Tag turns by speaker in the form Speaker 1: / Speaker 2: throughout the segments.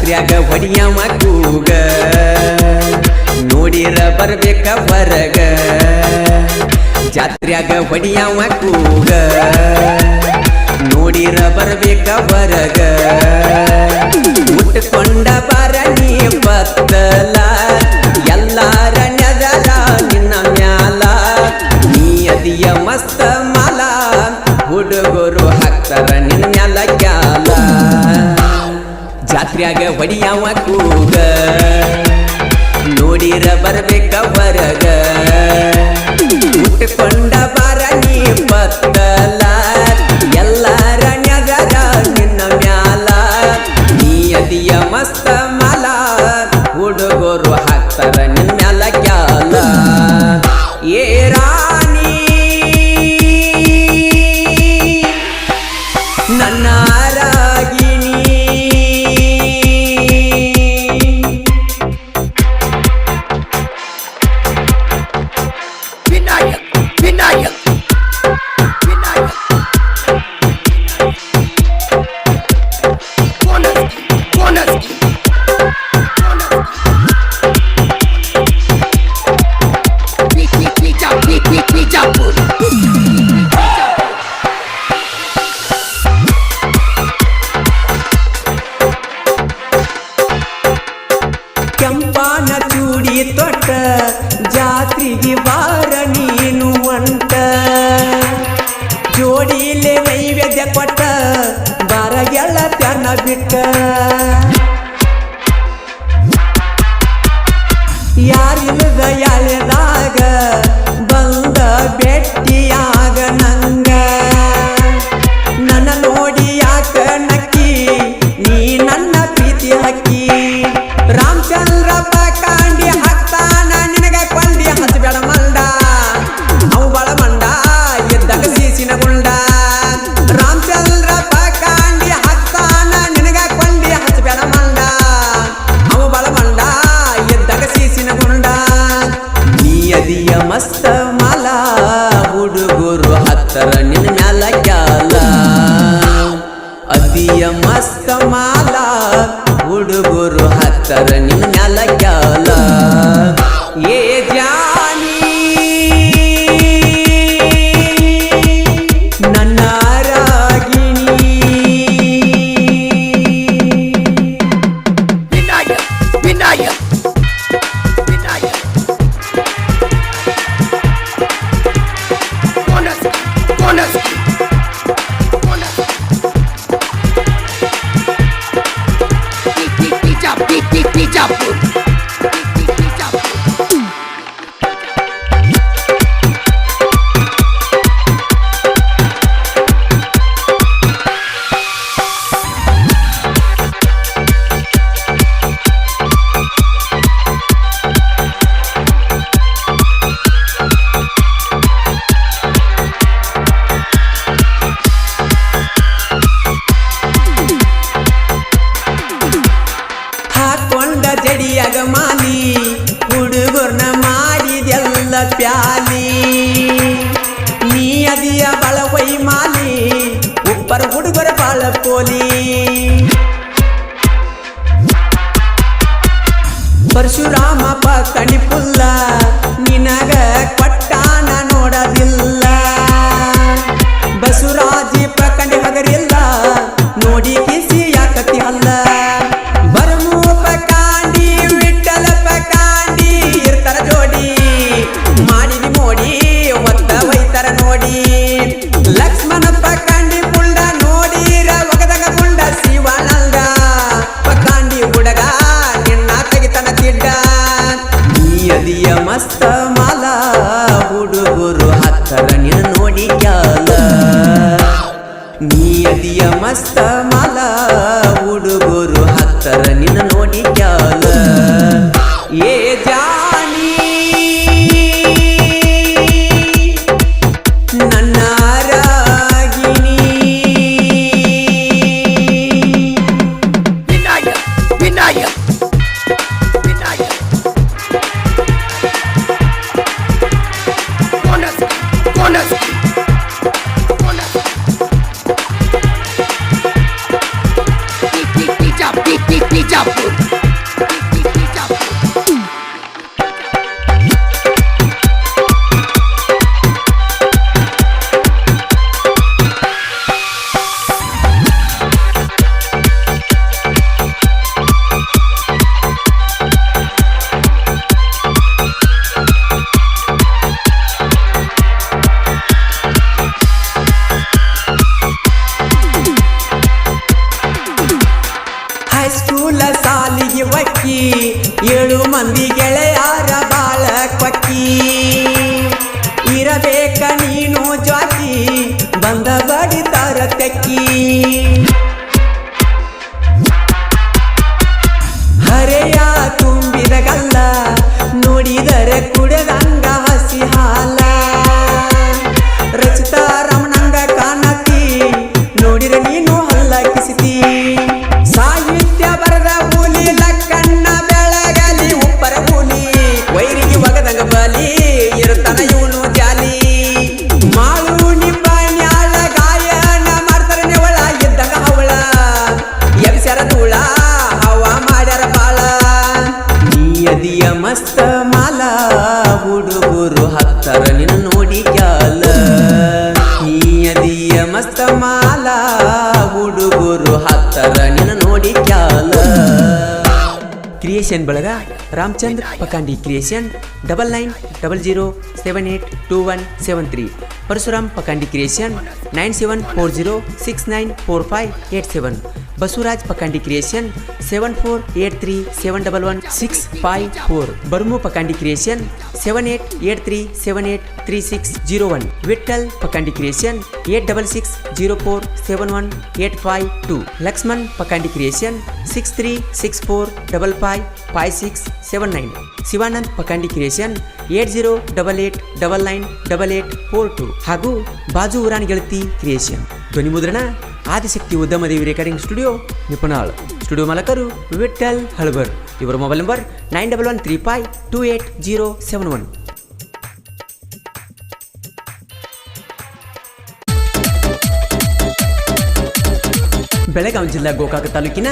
Speaker 1: ಜಾತ್ರ್ಯಾಗ ಹೊಡಿಯವ ಕೂಗ ನೋಡಿರ ಬರ್ಬೇಕ ಹೊರಗ ಜಾತ್ರ್ಯಾಗ ಹೊಡಿಯವ ಕೂಗ ನೋಡಿರ ಬರ್ಬೇಕ ಹೊರಗ ಉಟ್ಕೊಂಡ ಬರ ನೀ ಬತ್ತಲ ಎಲ್ಲಾರ ನೆದರ ನಿನ್ನ ಮ್ಯಾಲ ನೀ ಅದಿಯ ಮಸ್ತ ಮಾಲ ಹುಡುಗರು ಹಾಕ್ತಾರ ನಿನ್ನ ಮ್ಯಾಲ ಕ್ಯಾಲ ಜಾತ್ರ್ಯಾಗ ಹೊಡಿಯವ ಕೂಗ ನೋಡಿರ ಬರ್ಬೇಕ ಹೊರಗ ಉಟ್ಕೊಂಡ ಬರ ನೀ ಬತ್ತಲ ಎಲ್ಲಾರ ನೆದರ ನಿನ್ನ ಮ್ಯಾಲ ನೀ ಅದಿಯ ಮಸ್ತ ಮಾಲ ಹುಡುಗರು ಹಾಕ್ತಾರ ನಿನ್ನ ಮ್ಯಾಲ ಕ್ಯಾಲ ಏ ರಾಣಿ ನನ್ನ ರಾಗಿಣಿ ಕೆಂಪಾನ ಚೂಡಿ ತೊಟ್ಟ ಜಾತ್ರೆಗೆ ಬಾರ ನೀನು ಒಂಟ ಜೋಡಿಲೆ ನೈವೇದ್ಯ ಕೊಟ್ಟ ಬಾರ ಗೆಳತ್ಯನ ಬಿಟ್ಟ ಯಾರಿಲ್ಲದ ಯಾಳೆದಾಗ ಬಂದ ಭೆಟ್ಟಿಯಾಗ ನಂಗ ನನ್ನ ನೋಡಿ ಯಾಕ ನಕ್ಕಿ ನೀ ನನ್ನ ಪ್ರೀತಿ ಹಕ್ಕಿ ರಾಮಚಂದ್ರಪ್ಪ ಕಾಂಡಿ ಹಾಕ್ತಾನ ನಿನಗ ಕೊಂಡಿ ಹಚ್ಚಬೇಡ ಮಂಡ ಅವು ಬಳ ಮಂಡ ಎದ್ದಾಗ ಸೀಸಿನ ಗುಂಡ ರಾಮಚಂದ್ರಪ್ಪ ಕಾಂಡಿ ಹಾಕ್ತಾನ ನಿನಗ ಕೊಂಡಿ ಹಚ್ಚಬೇಡ ಮಂಡ ಅವು ಬಳ ಮಂಡ ಎದ್ದಾಗ ಸೀಸಿನ ಗುಂಡ ನೀ ಅದಿಯ ಮಸ್ತ ಮಾಲ ಹುಡುಗರು ಹತ್ತರ ನಿನ್ನ ಮ್ಯಾಲ ಕ್ಯಾಲ ಅದಿಯ ಮಸ್ತ ಮಾಲ ಹುಡುಗರು ಹತ್ತರ ನಿನ್ನ ಮ್ಯಾಲ ಕ್ಯಾಲ ಏ ಜಾನಿ ನನ್ನ ರಾಗಿಣಿ ಹಾಕೊಂಡ ಜಡಿಯಾಗ ಮಾಲಿ ಹುಡುಗರ್ನ ಮಾಡಿದೆಲ್ಲ ಪ್ಯಾಲಿ ನೀ ಅದಿಯ ಬಳ ವೈ ಮಾಲಿ ಉಪ್ಪರ ಹುಡುಗರ ಬಾಳ ಪೋಲಿ ಪರಶುರಾಮಪ್ಪ ಕಣಿಪುಲ್ಲ ನಿನಗ ಕೊಟ್ಟಾನ ನೋಡದಿಲ್ಲ ಬಸವರಾಜಿ ಪಕಂಡಿ ಹಗರಿಲ್ಲ ನೋಡಿ ಕಿಸಿ ಯಾಕತಿ ಅಲ್ಲ ಬರಮೂಪ ಕಾಂಡಿ ವಿಠಲ ಪಕಾಂಡಿ ಇರ್ತಾರ ಜೋಡಿ ಮಾಡಿದಿ ಮೋಡಿ ಒತ್ತ ವೈತರ ನೋಡಿ ಲಕ್ಷ್ಮಣಪ್ಪ ಕಾಂಡಿ ಪುಂಡ ನೋಡಿರ ಒಗದಾಗ ಪುಂಡ ಶಿವಾನಂದ ಪಕಾಂಡಿ ಹುಡುಗ ನಿನ್ನ ತೆಗಿತನ ತಿಡ್ಡ ನೀ ಅದಿಯ ಮಸ್ತ ಮಾಲ ಹಕ್ಕಿ 7 ಮಂದಿ ಗೆಳೆಯಾರ ಬಾಳ ಪಕ್ಕಿ ಇರಬೇಕ ನೀನು ಜ್ವಾಕಿ ಬಂದ ಬಡಿತಾರ ತೆಕ್ಕಿ ಹರೆಯ ತುಂಬಿದ ಗಲ್ಲ ನೋಡಿದರೆ ಕುಡದಂಗ ಹಸಿ ಹಾಲ ರಚಿತಾ ರಮಣಂಗ ಕಾಣತಿ ನೋಡಿರ ನೀನು ಹಲ್ಲ ಕಿಸಿತಿ ಸಾಹಿತ್ಯ ಬರದ ಕೂಲಿ ಲಕ್ಕಣ್ಣ ಬೆಳಗಲಿ ಉಪ್ಪರ ಕೂಲಿ ವೈರಿಗೆ ಒಗದಂಗ ಬಲಿ ಇರುತ್ತಾನ ಇವನು ಜಾಲಿ ಮಾಳು ನಿಬ್ಬಾಣ್ಯಾಳ ಗಾಯನ ಮಾಡ್ತಾರೆ ನೆವಳ ಇದ್ದಂಗ ಅವಳ ಎಬ್ಸ್ಯಾರ ಧೂಳ ಹವ ಮಾಡ್ಯಾರ ಬಾಳ ನೀಯದಿಯ ಮಸ್ತ ಮಾಲ ಹುಡುಗರು ಹತ್ತರ ನಿನ್ನ ನೋಡಿ ಕ್ಯಾಲ ನೀಯದಿಯ ಮಸ್ತ ಮಾಲ ಹುಡುಗರು ಹತ್ತರ ನಿನ್ನ ನೋಡಿ ಕ್ಯಾಲ ಕ್ರಿಯೇಷನ್ ಬಳಗ Ramachandra Pakandi creation 9900782173 Parashuram Pakandi creation 9740694587 Basavaraj Pakandi creation 7483711654 Barmu Pakandi creation 7883783601 Vitthal Pakandi creation 8660471852 Laxman Pakandi creation 6364555679 Shivanand Pakandi creation 8088998842 ಹಾಗೂ ಬಾಜು ಉರಾನ್ ಗೆಳತಿ ಕ್ರಿಯೇಷನ್ ಧ್ವನಿ ಮುದ್ರಣ ಆದಿಶಕ್ತಿ ಉದ್ಯಮದೇವಿ ರೆಕಾರ್ಡಿಂಗ್ ಸ್ಟುಡಿಯೋ ನಿಪುಣಾಳ್ ಸ್ಟುಡಿಯೋ ಮಾಲಕರು ವಿಠಲ್ ಹಳಬರ್ ಇವರ ಮೊಬೈಲ್ ನಂಬರ್ 9113528071 ಬೆಳಗಾವಿ ಜಿಲ್ಲಾ ಗೋಕಾಕ ತಾಲೂಕಿನ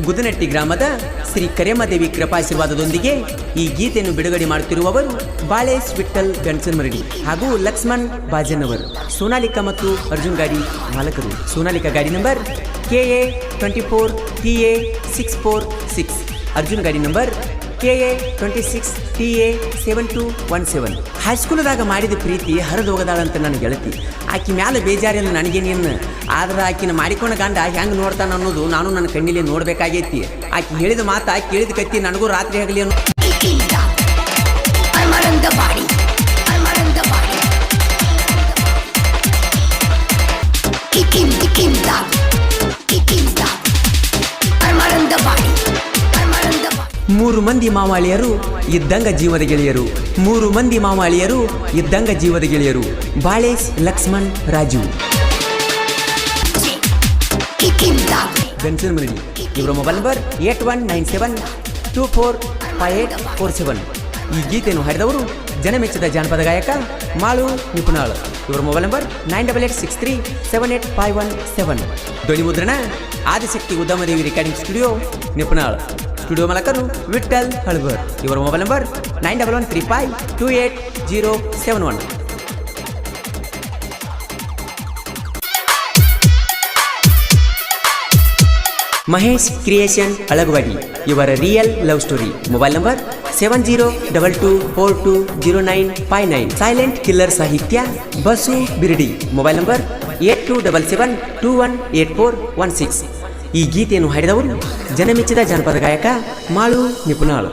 Speaker 1: ಗುದನಟ್ಟಿ ಗ್ರಾಮದ ಶ್ರೀ ಕರೇಮದೇವಿ ಕೃಪಾಶೀರ್ವಾದದೊಂದಿಗೆ ಈ ಗೀತೆಯನ್ನು ಬಿಡುಗಡೆ ಮಾಡುತ್ತಿರುವವರು ಬಾಳೇಶ್ ವಿಠಲ್ ಗಣಸನ್ಮರಡಿ ಹಾಗೂ ಲಕ್ಷ್ಮಣ್ ಬಾಜನ್ನವರು ಸೋನಾಲಿಕಾ ಮತ್ತು ಅರ್ಜುನ್ ಗಾಡಿ ಮಾಲಕರು ಸೋನಾಲಿಕಾ ಗಾಡಿ ನಂಬರ್ KA24PA646 ಅರ್ಜುನ್ ಗಾಡಿ ನಂಬರ್ KA26TA7217 ಹೈಸ್ಕೂಲದಾಗ ಮಾಡಿದ ಪ್ರೀತಿ ಹರಿದೋಗದಾಳಂತ ನನ್ನ ಗೆಳತಿ ಆಕಿ ಮ್ಯಾಲ ಬೇಜಾರಿಲ್ಲ ನನಗೇನೇನು ಆದ್ರೆ ಆಕಿನ ಮಾಡಿಕೊಂಡ ಗಂಡ ಹೆಂಗೆ ನೋಡ್ತಾನ ಅನ್ನೋದು ನಾನು ನನ್ನ ಕಣ್ಣಿಲೆ ನೋಡ್ಬೇಕಾಗೈತಿ ಆಕಿ ಹೇಳಿದ ಮಾತಾ ಕೇಳಿದ ಕತ್ತಿ ನನಗೂ ರಾತ್ರಿ ಆಗಲಿ ಅನ್ನೋ ಮೂರು ಮಂದಿ ಮಾವಾಳಿಯರು ಇದ್ದಂಗ ಜೀವದ ಗೆಳೆಯರು ಮೂರು ಮಂದಿ ಮಾವಾಳಿಯರು ಇದ್ದಂಗ ಜೀವದ ಗೆಳೆಯರು ಬಾಳೇಶ್ ಲಕ್ಷ್ಮಣ್ ರಾಜು ಗಣಸನ್ಮರಡಿ ಇವರ ಮೊಬೈಲ್ ನಂಬರ್ 8197245847 ಈ ಗೀತೆಯನ್ನು ಹಾಡಿದವರು ಜನಮೆಚ್ಚಿದ ಜಾನಪದ ಗಾಯಕ ಮಾಳು ನಿಪುಣಾಳ್ ಇವರ ಮೊಬೈಲ್ ನಂಬರ್ 9886378517 ಧ್ವನಿ ಮುದ್ರಣ ಆದಿಶಕ್ತಿ ಉದ್ಯಮದೇವಿ ರೆಕಾರ್ಡಿಂಗ್ ಸ್ಟುಡಿಯೋ ನಿಪುಣಾಳ್ ಸ್ಟುಡಿಯೋ ಮಾಲಕರು ವಿಠಲ್ ಹಳಬರ್ ಇವರ mobile number 9113528071 Mahesh creation Alagawadi ಇವರ real love story mobile number 7022420959 silent killer ಸಾಹಿತ್ಯ ಬಸು ಬಿರಡಿ ಮೊಬೈಲ್ ನಂಬರ್ 8277218416 ಈ ಗೀತೆಯನ್ನು ಹಾಡಿದವರು ಜನಮೆಚ್ಚಿದ ಜಾನಪದ ಗಾಯಕ ಮಾಳು ನಿಪುಣಾಳ್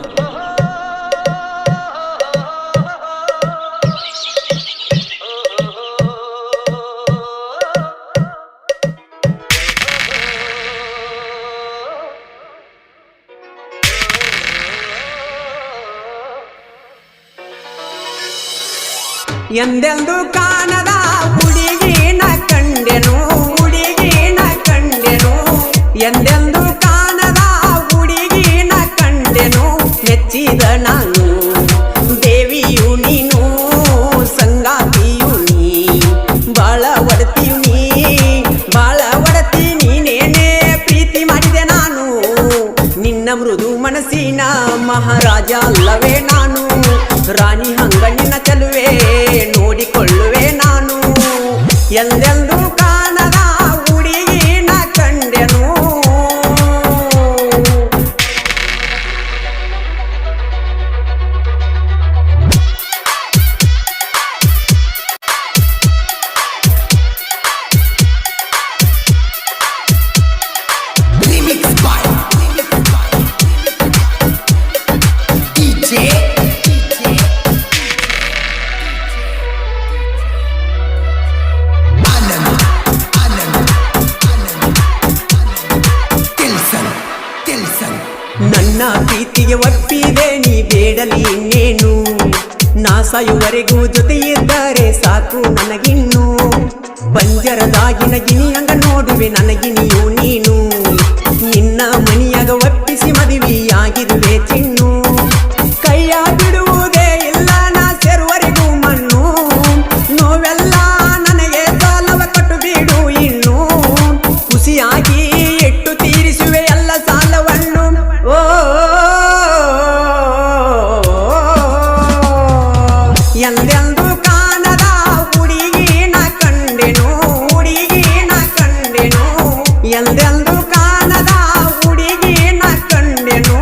Speaker 1: ಎಂದೆಂದು ಕಾಣದ ಹುಡುಗಿನ ಕಂಡೆನು ಹುಡುಗಿನ ಕಂಡೆನು ಎಂದೆಂದು ಕಾಣದ ಹುಡುಗಿನ ಕಂಡೆನು ಮೆಚ್ಚಿದ ನಾನು ದೇವಿಯು ನೀನು ಸಂಗಾತಿಯು ನೀ ಬಾಳ ಒಡತಿಯು ನೀ ಬಾಳ ಒಡತಿ ನೀನೇನೇ ಪ್ರೀತಿ ಮಾಡಿದೆ ನಾನು ನಿನ್ನ ಮೃದು ಮನಸ್ಸಿನ ಮಹಾರಾಜ ಅಲ್ಲವೇ ನಾನು ರಾಣಿ ಹಂಗ ನಿನ್ನ ಚೆಲುವೆ ನೋಡಿಕೊಳ್ಳುವೆ ನಾನು ಎಂದೆಂದು ಕಾಣದ ಹುಡುಗಿನ ಕಂಡೆನು ನನ್ನ ಪ್ರೀತಿಗೆ ಒಪ್ಪಿದೆ ನೀ ಬೇಡಲಿ ಇನ್ನೇನು ನಾ ಸಾಯುವರೆಗೂ ಜೊತೆ ಇದ್ದರೆ ಸಾಕು ನನಗಿನ್ನು ಪಂಜರದಾಗಿನ ಗಿಣಿಯಂಗ ನೋಡುವೆ ನನಗಿನಿಯು ನೀನು ನಿನ್ನ ಮನಿಯಾಗ ಒಪ್ಪಿಸಿ ಮದುವೆಯಾಗಿರುವೆ ಚಿನ್ನು ಕೈಯ ಬಿಡುವುದೇ ಇಲ್ಲ ನಾ ಸೇರುವರೆಗೂ ಮಣ್ಣು ನೋವೆಲ್ಲ ನನಗೆ ಸಾಲವ ಕೊಟ್ಟು ಬಿಡು ಇನ್ನು ಖುಷಿಯಾಗಿ ಇಟ್ಟು ತೀರಿಸುವೆ ಎಲ್ಲ ಸಾಲವನ್ನು ಓ ಎಂದೆಂದು ಕಾಣದ ಹುಡುಗಿನ ಕಂಡೆನು ಹುಡುಗಿನ ಕಂಡೆನು ಎಂದೆಂದು ಕಾಣದ ಹುಡುಗಿನ ಕಂಡೆನು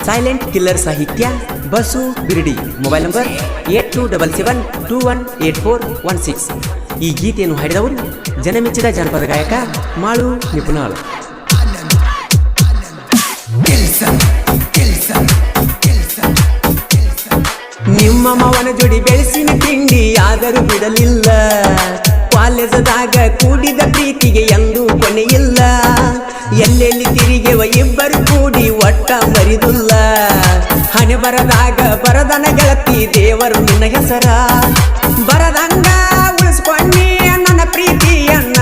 Speaker 1: ಸೈಲೆಂಟ್ ಕಿಲ್ಲರ್ ಸಾಹಿತ್ಯ ಬಸು ಬಿರ್ಡಿ ಮೊಬೈಲ್ ನಂಬರ್ 8277218416 ಈ ಗೀತೆಯನ್ನು ಹಾಡಿದವರು ಜನಮೆಚ್ಚಿದ ಜಾನಪದ ಗಾಯಕ ಮಾಳು ನಿಪುಣಾಳು ನಿಮ್ಮ ಮಾವನ ಜೋಡಿ ಬೆಳೆಸಿನ ತಿಂಡಿ ಆದರೂ ಬಿಡಲಿಲ್ಲ ಕಾಲೇಜದಾಗ ಕೂಡಿದ ಪ್ರೀತಿಗೆ ಎಂದೂ ಕೊನೆಯಿಲ್ಲ ಎಲ್ಲೆಲ್ಲಿ ತಿರುಗಿವ ಇಬ್ಬರು ಕೂಡಿ ಒಟ್ಟ ಮರಿದುಲ್ಲ ಹಣೆ ಬರದಾಗ ಬರದನ ಗೆಳತಿ ದೇವರು ನಿನ್ನ ಹೆಸರ ಬರದಂಗ ಉಳಿಸ್ಕೊಂಡಿ ನನ್ನ ಪ್ರೀತಿಯನ್ನ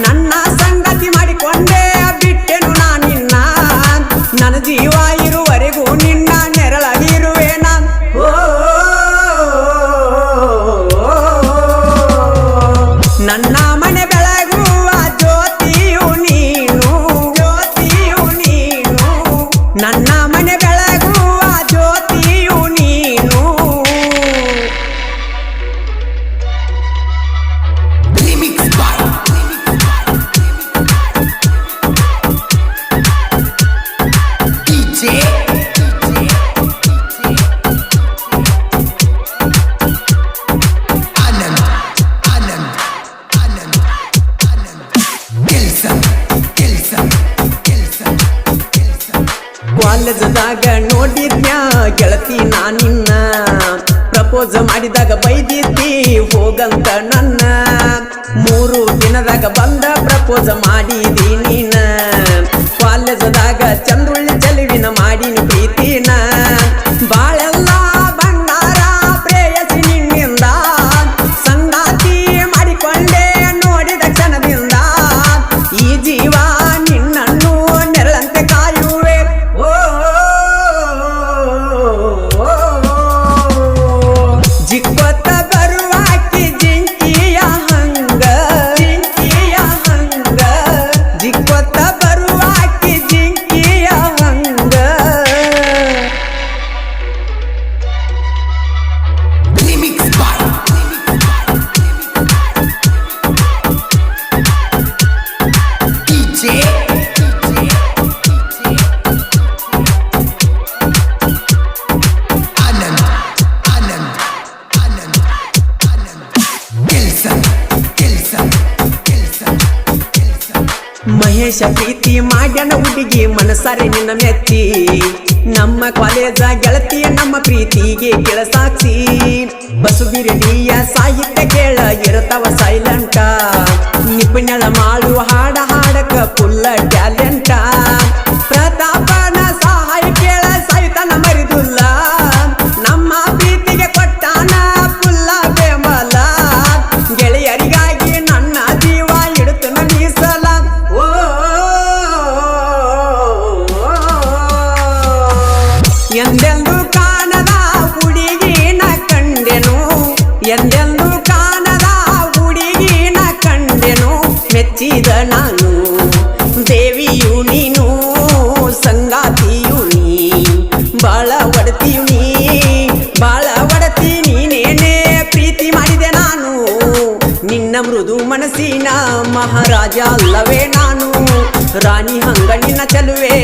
Speaker 1: ನನ್ನ ಸಂಗತಿ ಮಾಡಿಕೊಂಡೆ ಬಿಟ್ಟೆನು ನಾನಿನ್ನ ನನ್ನ ಜೀವ ಇರುವರೆಗೂ ನಿನ್ನ ನೆರಳಾಗಿರುವೆ ನಾನು ನನ್ನ ಮನೆ ಬೆಳಗುವ ಜ್ಯೋತಿಯು ನೀನು ಜ್ಯೋತಿಯು ನೀನು ನನ್ನ ಮನೆ ಬೆಳಗುವ ಜ್ಯೋತಿಯು ನೀನು ಕಾಲೇಜದಾಗ ನೋಡಿದ್ನ್ಯ ಗೆಳತಿ ನಾನಿನ್ನ ಪ್ರಪೋಸ್ ಮಾಡಿದಾಗ ಬೈದಿದ್ದಿ ಹೋಗಂತ ನನ್ನ 3 ದಿನದಾಗ ಬಂದ ಪ್ರಪೋಸ್ ಮಾಡಿದಿ ನೀನ ಕಾಲೇಜದಾಗ ಚಂದ್ರುಳ್ಳಿ ಚೆಲುವಿನ ಮಾಡಿನ ಪ್ರೀತಿನ ಬಾಳೆಲ್ಲ ಬಂಗಾರ ಪ್ರೇಯಸಿ ನಿನ್ನಿಂದ ಸಂಗಾತಿ ಮಾಡಿಕೊಂಡೆ ನೋಡಿದ ಕ್ಷಣದಿಂದ ಈ ಜೀವ ನಿನ್ನನ್ನು ನೆರಳಂತೆ ಕಾಯುವೆ ಜಿಕ್ಕೊತ್ತ ಬರುವಾಕಿ ಜಿಂಕಿಯ ಹಂಗ ಜಿಂಕಿಯ ಹಂಗ ಜಿಕ್ಕೊತ್ತ ಬರುವಾಕಿ ಜಿಂಕಿಯ ಹಂಗ ಮಹೇಶ ಪ್ರೀತಿ ಮಾಡ್ಯಾನ ಹುಡುಗಿ ಮನಸಾರೆ ನಿನ್ನ ಮೆಚ್ಚಿ ನಮ್ಮ ಕಾಲೇಜ ಗೆಳತಿ ನಮ್ಮ ಪ್ರೀತಿಗೆ ಕೆಳಸಾಕ್ಷಿ ಬಸು ಬಿರಡಿಯ ಸಾಹಿತ್ಯ ಕೇಳ ಇರತವ ಸೈಲೆಂಟ ನಿಪುಣಳ ಮಾಡು ಹಾಡ ಹಾಡಕ ಫುಲ್ಲ ಟ್ಯಾಲೆಂಟ ಪ್ರತಾಪನ ಸಹಾಯ ಕೇಳ ಸಹಿತನ ಮರಿದುಲ್ಲ ನಮ್ಮ ಪ್ರೀತಿಗೆ ಕೊಟ್ಟಾನ ಫುಲ್ಲ ಬೆಂಬಲ ಗೆಳೆಯರಿಗಾಗಿ ನನ್ನ ಜೀವ ಇಡುತ್ತ ಮೀಸಲ ಎಂದೆಂದು ಕಾಣದ ಹುಡುಗಿನ ಕಂಡೆನು ಎಂದೆಂದು ಕಾಣದ ಹುಡುಗಿನ ಕಂಡೆನು ಮೆಚ್ಚಿದ ನಾನು ದೇವಿಯು ನೀನು ಸಂಗಾತಿಯು ನೀ ಬಾಳ ಒಡತಿಯು ನೀ ಬಾಳ ಒಡತಿ ನೀನೇನೆ ಪ್ರೀತಿ ಮಾಡಿದೆ ನಾನು ನಿನ್ನ ಮೃದು ಮನಸ್ಸಿನ ಮಹಾರಾಜ ಅಲ್ಲವೇ ನಾನು ರಾಣಿ ಹಂಗ ನಿನ್ನ ಚೆಲುವೆ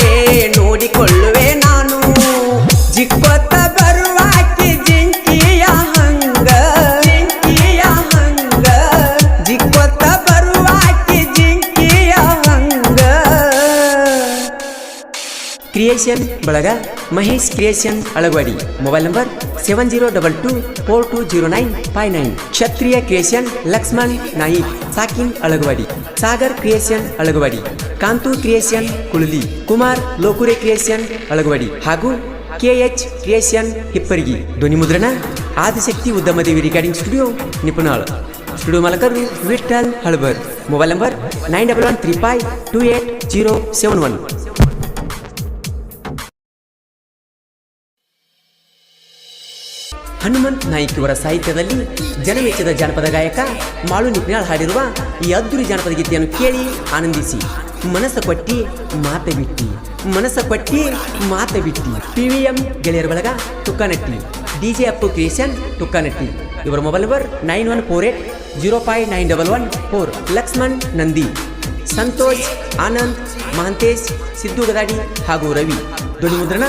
Speaker 1: ನೋಡಿಕೊಳ್ಳುವೆ ನಾನು ಜಿಕ್ಕೊತ್ತ ಬರುವಾಕಿ ಜಿಂಕಿಯ ಹಂಗ ಜಿಂಕಿಯ ಹಂಗ ಜಿಕ್ಕೊತ್ತ ಬರುವಾಕಿ ಜಿಂಕಿಯ ಹಂಗ ಕ್ರಿಯೇಷನ್ ಬಳಗ Mahesh creation Alagawadi mobile number 7022420959. Kshatriya creation Laxman Naik ಸಾಕಿನ್ Alagawadi. Sagar creation Alagawadi. Kantu creation Kulali. Kumar Lokure creation Alagawadi ಹಾಗೂ KH ಕ್ರಿಯೇಷನ್ ಹಿಪ್ಪರಿಗಿ. ಧ್ವನಿ ಮುದ್ರಣ ಆದಿಶಕ್ತಿ ಉದ್ಯಮದೇವಿ ರೆಕಾರ್ಡಿಂಗ್ ಸ್ಟುಡಿಯೋ ನಿಪುಣಾಳ್. ಸ್ಟುಡಿಯೋ ಮಾಲಕರು ವಿಠಲ್ ಹಳಬರ್. Mobile number 9135288071. ಹನುಮಂತ್ ನಾಯ್ಕ್ ಇವರ ಸಾಹಿತ್ಯದಲ್ಲಿ ಜನಮೆಚ್ಚದ ಜಾನಪದ ಗಾಯಕ ಮಾಳು ನಿಪ್ನಾಳ್ ಹಾಡಿರುವ ಈ ಅದ್ದೂರಿ ಜಾನಪದ ಗೀತೆಯನ್ನು ಕೇಳಿ ಆನಂದಿಸಿ. ಮನಸ್ಸ ಕೊಟ್ಟಿ ಮಾತ ಬಿಟ್ಟಿ, ಮನಸ್ಸ ಕೊಟ್ಟಿ ಮಾತ ಬಿಟ್ಟಿ. PVM ಗೆಳೆಯರ ಬಳಗ ತುಕ್ಕನಟ್ಟಿ. DJ Appu creation Tukkanatti. ಇವರ ಮೊಬೈಲ್ ನಂಬರ್ 9148059114. ಲಕ್ಷ್ಮಣ್ ನಂದಿ, ಸಂತೋಷ್, ಆನಂದ್, ಮಹಂತೇಶ್, ಸಿದ್ದು ಗದಾಡಿ ಹಾಗೂ ರವಿ. ಧ್ವನಿ ಮುದ್ರಣ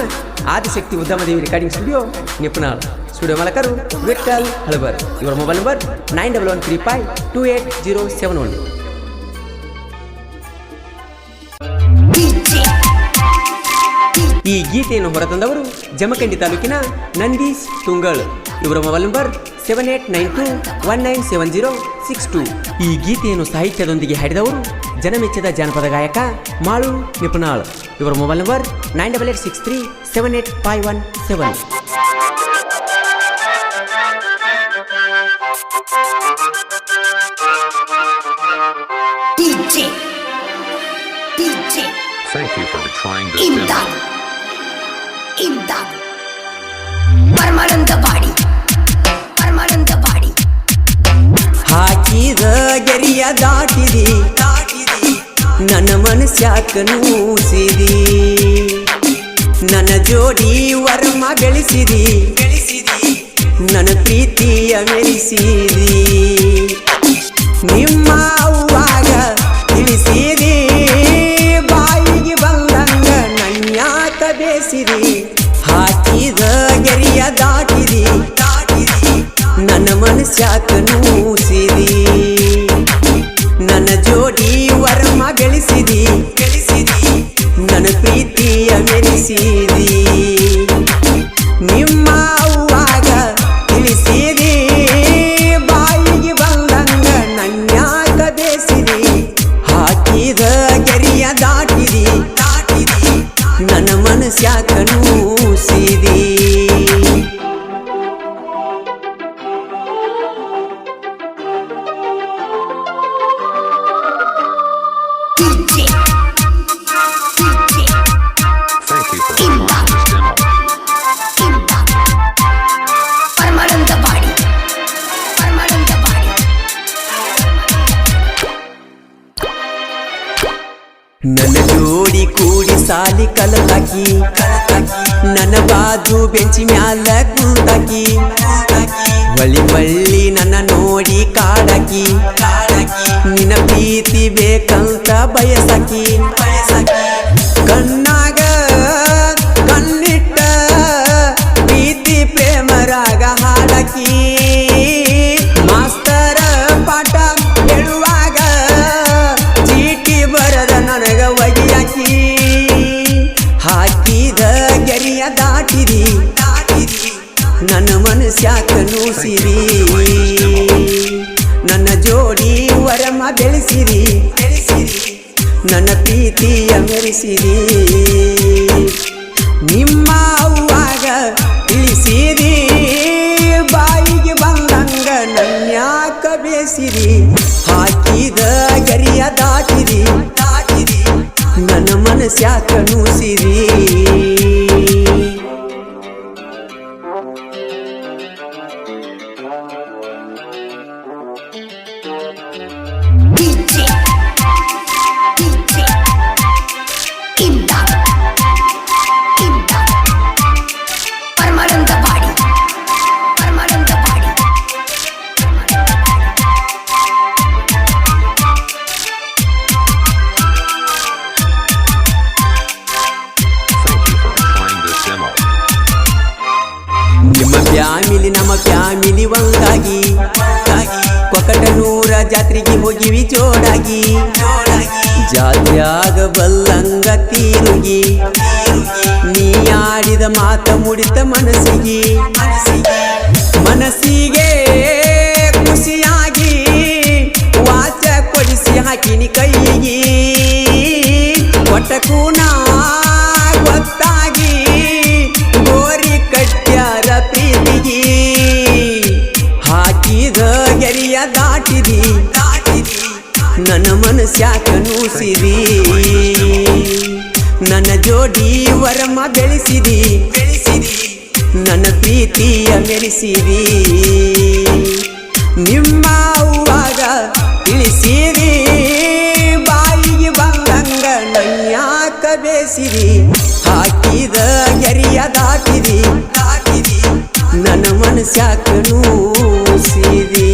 Speaker 1: ಆದಿಶಕ್ತಿ ಉದ್ಯಮದೇವಿ ರೆಕಾರ್ಡಿಂಗ್ ಸ್ಟುಡಿಯೋ ನಿಪುಣಾಳ್. ಸ್ಟುಡಿಯೋ ಮಾಲಕರು ವಿಠಲ್ ಹಳಬರ್. ಇವರ ಮೊಬೈಲ್ ನಂಬರ್ 9135288071. ಈ ಗೀತೆಯನ್ನು ಹೊರತಂದವರು ಜಮಖಂಡಿ ತಾಲೂಕಿನ ನಂದೀಶ್ ತುಂಗಳ್. ಇವರ ಮೊಬೈಲ್ ನಂಬರ್ 7892197062. ಈ ಗೀತೆಯನ್ನು ಸಾಹಿತ್ಯದೊಂದಿಗೆ ಹಾಡಿದವರು ಜನಮೆಚ್ಚದ ಜಾನಪದ ಗಾಯಕ ಮಾಳು ನಿಪುಣಾಳ್. ಇವರ mobile number 9886378517.
Speaker 2: Thank you for trying this
Speaker 3: imdad Paramananda body
Speaker 1: ಹಾಕಿದ ಗೆರಿಯ ದಾಟಿದಿ, ನನ್ನ ಮನಸ್ಯಾಕ ನೂಸಿದಿ. ನನ್ನ ಜೋಡಿ ವರ್ಮ ಗಳಿಸಿದಿ, ನನ್ನ ಪ್ರೀತಿಯ ಮೆರೆಸಿದಿ. ನಿಮ್ಮ ಅವ್ವಾಗ ತಿಳಿಸಿದಿ, ಬಾಯಿಗೆ ಬಂದಂಗ ನನ್ಯಾಕ ಬೇಸಿದಿ. ಹಾಕಿದ ಗೆರಿಯ ದಾಟಿದಿ, ನನ್ನ ಮನಸ್ಯಾಕ ನೂಸಿದಿ. ನನ್ನ ಜೋಡಿ ವರ್ಮ ಗಳಿಸಿದಿ, ನನ್ನ ಪ್ರೀತಿಯ ಮೆರೆಸಿದಿ. ನಿಮ್ಮ ಅವ್ವಾಗ ತಿಳಿಸಿದಿ, ಬಾಯಿಗೆ ಬಂದಂಗ ನನ್ಯಾಕ ಬೇಸಿದಿ. ಹಾಕಿದ ಗೆರಿಯ ದಾಟಿದಿ, ನನ್ನ ಮನಸ್ಯಾಕ ನೂಸಿದಿ.
Speaker 2: Thank you for trying this demo.
Speaker 3: Paramananda body
Speaker 1: ನನ್ನ ಜೋಡಿ ಕೂಡಿ ಸಾಲಿ ಕಲತಾಕಿ, ನನ್ನ ಬಾಜು ಬೆಂಚಿ ಮ್ಯಾಲ ಕುಂತಾಕಿ. ಬಳ್ಳಿ ನನ್ನ ನೋಡಿ ಕಾಡಾಕಿ, ನಿನ್ನ ಪ್ರೀತಿ ಬೇಕಂತ ಬಯಸಾಕಿ. ಕಣ್ಣಾಗ ಕಣ್ಣಿಟ್ಟ ಪ್ರೀತಿ ಪ್ರೇಮರಾಗ ಹಾಡಾಕಿ. ಮಾಸ್ತರ ಪಾಠ ಹೇಳುವಾಗ ಚೀಟಿ ಬರದ ನನಗ ಒಗಿಯಾಕಿ. ಹಾಕಿದ ಗೆರಿಯ ದಾಟಿದಿ, ನನ್ನ ಮನಸ್ಯಾಕ ನೂಸಿದಿ. ನನ್ನ ಜೋಡಿ ವರಮ ಬೆಳೆಸಿದಿ, ನನ್ನ ಪ್ರೀತಿಯ ಮೆರೆಸಿದಿ. ನಿಮ್ಮ ಅವ್ವಾಗ ತಿಳಿಸಿದಿ, ಬಾಯಿಗೆ ಬಂದಂಗ ನನ್ಯಾಕ ಬೇಸಿದಿ. ಹಾಕಿದ ಗೆರಿಯ ದಾಟಿದಿ, ನನ್ನ ಮನಸ್ಯಾಕ ನೂಸಿದಿ.
Speaker 3: ಪರಮಾನಂದ ಬಾಡಿ
Speaker 1: ಫ್ಯಾಮಿಲಿ ನಮ್ಮ ಫ್ಯಾಮಿಲಿ ಒಂದಾಗಿ ಕೊಕಟನೂರ ಜಾತ್ರೆಗೆ ಹೋಗಿವಿ ಜೋಡಾಗಿ ಜಾತ್ಯಾಗ ಬಲ್ಲಂಗ ತೀರುಗಿ ನೀ ಆಡಿದ ಮಾತ ಮುಡಿತ ಮನಸ್ಸಿಗೆ ಮನಸ್ಸಿಗೆ ಖುಷಿಯಾಗಿ ವಾಚ ಕೊಡಿಸಿ ಹಾಕಿನಿ ಕೈಗೆ ಒಟ್ಟಕೂನ ಗೊತ್ತಾಗಿ ಗೋರಿ ಕಟ್ಟ್ಯಾರ ಪ್ರೀತಿಗೆ ಹಾಕಿದ ಗೆರೆಯ ದಾಟಿದಿ ನನ್ನ ಮನಸ್ಯಾಕ ನೂಸಿದಿ ನನ್ನ ಜೋಡಿ ವರಮ ಬೆಳೆಸಿದಿ ನನ್ನ ಪ್ರೀತಿಯ ಮೆರೆಸಿದಿ ನಿಮ್ಮ ಅವ್ವಾಗ ತಿಳಿಸಿದಿ ಬಾಯಿಗೆ ಬಂದಂಗ ನನ್ಯಾಕ ಬೇಸಿದಿ ಹಾಕಿದ ಗೆರೆಯ ದಾಟಿದಿ ನನ್ನ ಮನಸ್ಯಾಕ ನೂಸಿದಿ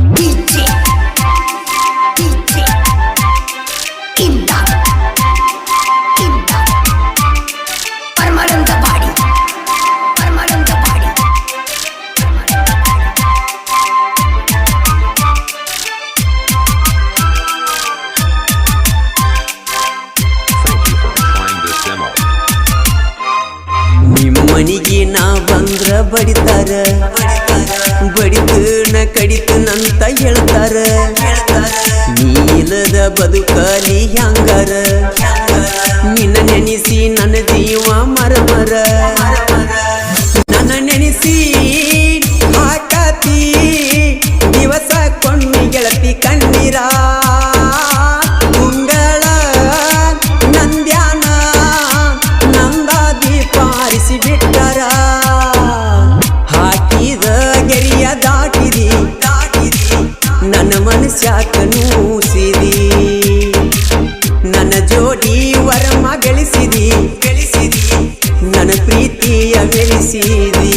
Speaker 3: DJ Imdad Parmalantapadi
Speaker 2: Thank you for trying this demo.
Speaker 1: ನಿಮ್ಮನಿಗೆ ನಾ ಬಂದ್ರ ಬಡಿತಾರ ಬಡಿತನ ಕಡಿತನಂತ ಹೇಳ್ತಾರ ನೀಲದ ಬದುಕಲಿ ಹ್ಯಾಂಗಾರ ನಿನ್ನ ನೆನೆಸಿ ನನ್ನ ಜೀವ ಮರಮರ ನನ್ನ ನೆನೆಸಿ ಹಾಕತಿ ದಿವಸ ಕೊಂಡಿ ಗೆಳತಿ ಕಣ್ಣೀರ ಉಂಗಳ ನಂದ್ಯಾನ ನಂದ ದೀಪ ಆರಿಸಿ ಬಿಟ್ಟರ ಹಾಕಿದ ಗೆರೆಯ ದಾಟಿದಿ ನನ್ನ ಮನಸ್ಯಾಕ ನೂಸಿದಿ ನನ್ನ ಜೋಡಿ ವರಮ ಗಳಿಸಿದಿ ನನ್ನ ಪ್ರೀತಿಯ ಮೆರೆಸಿದಿ